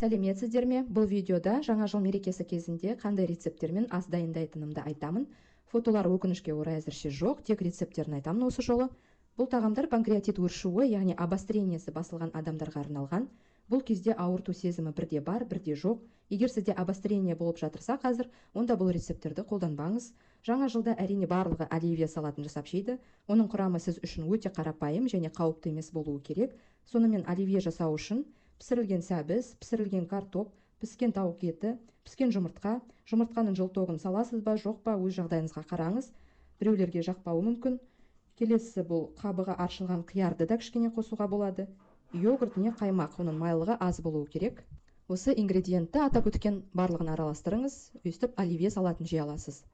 Сәлеметсіздер ме? Бұл видеода жаңа жыл мерекесі кезінде қандай рецепттермен ас дайындайтынымды айтамын. Фотолар өкінішке орай әзірше жоқ, тек рецепттерін айтамын осы жолы. Бұл тағамдар панкреатит өршуі, яғни обострениесі басылған адамдарға арналған. Бұл кезде ауырту сезімі бірде бар, бірде жоқ. Егер сізде обострение болып жатырса қазір, онда бұл рецепттерді қолданбаңыз. Жаңа жылда әрине барлығы оливье салатын жасап жейді. Оның құрамы сіз үшін өте қарапайым және қауіпті емес болуы керек. Сонымен оливье жасау үшін пісірілген сәбіз, пісірілген картоп, піскен тауық еті, піскен жұмыртқа, жұмыртқаның жылтоғын саласыз ба, жоқ па, өз жағдайыңызға қараңыз. Біреулерге жақпауы мүмкін. Келесі бұл қабығы аршылған қиярды да кішкене қосуға болады. Йогурт не қаймақ, оның майлығы аз болуы керек. Осы ингредиентті атап өткен барлығын араластырыңыз, өстіп оливье салатын жей аласыз.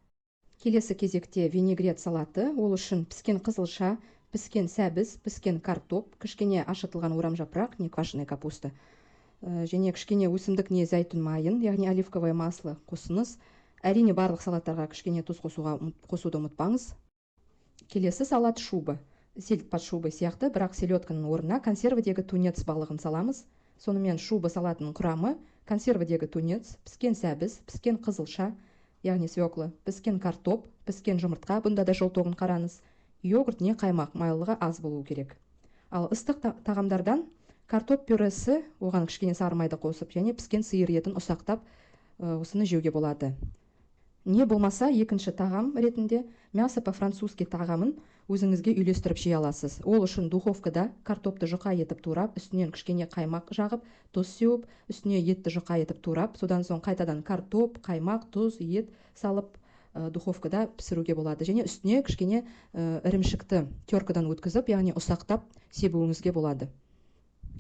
Келесі кезекте винегрет салаты, ол үшін піскен қызылша, піскен сәбіз, піскен картоп, кішкене ашытылған орам жапырақ, не квашеная капуста, және кішкене өсімдік не зәйтүн майын, яғни оливковое масло қосыңыз. Әрине барлық салаттарға кішкене тұз қосуды ұмытпаңыз. Келесі салат шубы, сельдь-под шубы сияқты, бірақ селедканың орнына консервідегі тунец балығын саламыз. Сонымен шубы салатының құрамы: консервідегі тунец, піскен сәбіз, піскен қызылша, яғни свекла, піскен картоп, піскен жұмыртқа, бұнда да жылтоғын қараңыз, йогурт не қаймақ, майлығы аз болуы керек. Ал ыстық тағамдардан картоп пюресі, оған кішкене сары майды қосып, және піскен сиыр етін ұсақтап, осыны жеуге болады. Не болмаса екінші тағам ретінде мясо по-французски тағамын өзіңізге үйлестіріп жей аласыз. Ол үшін духовкада картопты жұқа етіп турап, үстінен кішкене қаймақ жағып, тұз сеуіп, үстіне етті жұқа етіп турап, содан соң қайтадан картоп, қаймақ, тұз, ет салып духовкада пісіруге болады. Және үстіне кішкене ірімшікті теркадан өткізіп, яғни ұсақтап себуіңізге болады.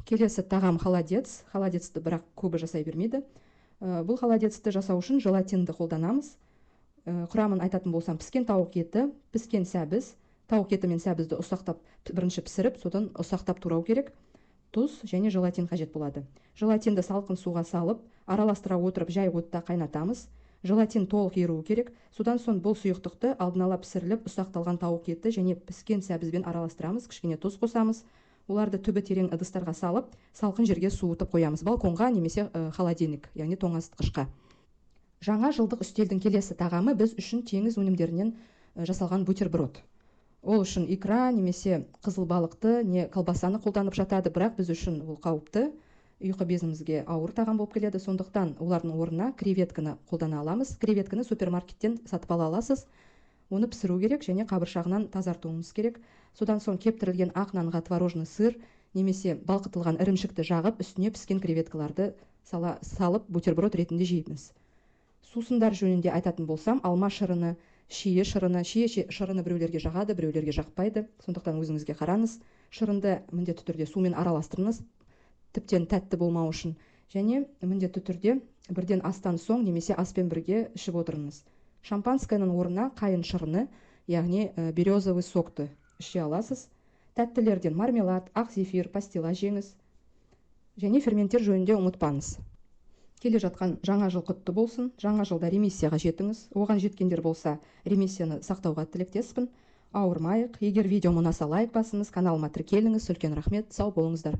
Келесі тағам холодец. Холодецті бірақ көбі жасай бермейді. Бұл холодецті жасау үшін желатинді қолданамыз. Құрамын айтатын болсам, піскен тауық еті, піскен сәбіз, тауық еті мен сәбізді ұсақтап бірінші пісіріп, содан ұсақтап турау керек. Тұз және желатин қажет болады. Желатинді салқын суға салып, араластыра отырып жай отта қайнатамыз. Желатин толық еруі керек. Содан соң бұл сұйықтықты алдын ала пісіріліп ұсақталған тауық еті және піскен сәбізбен араластырамыз, кішкене тұз қосамыз. Оларды түбі терең ыдыстарға салып, салқын жерге суытып қоямыз, балконға немесе холодильник, яғни тоңазытқышқа. Жаңа жылдық үстелдің келесі тағамы біз үшін теңіз өнімдерінен жасалған бутерброд. Ол үшін икра немесе қызыл балықты не колбасаны қолданып жатады, бірақ біз үшін ол қауіпті. Ұйқы безімізге ауыр тағам болып келеді, сондықтан олардың орнына креветканы қолдана аламыз. Креветканы супермаркеттен сатып ала аласыз. Оны пісіру керек және қабыршағынан тазартуыңыз керек. Содан соң кептірілген ақ нанға творожный сыр немесе балқытылған ірімшікті жағып, үстіне піскен креветкаларды салып бутерброд ретінде жейміз. Сусындар жөнінде айтатын болсам, алма шырыны, шие шырыны біреулерге жағады, біреулерге жақпайды. Сондықтан өзіңізге қараңыз. Шырынды міндетті түрде сумен араластырыңыз, тіптен тәтті болмау үшін. Және міндетті түрде бірден астан соң немесе аспен бірге ішіп отырыңыз. Шампанскайның орнына қайын шырыны, яғни березовый сокты іше аласыз. Тәттілерден мармелад, ақ зефир, пастила жеңіз. Және ферменттер жөнінде ұмытпаңыз. Келе жатқан жаңа жыл құтты болсын. Жаңа жылда ремиссияға жетіңіз. Оған жеткендер болса, ремиссияны сақтауға тілектеспін. Ауырмайық. Егер видео ұнаса лайк басыңыз, каналыма тіркеліңіз. Үлкен рахмет. Сау болыңыздар.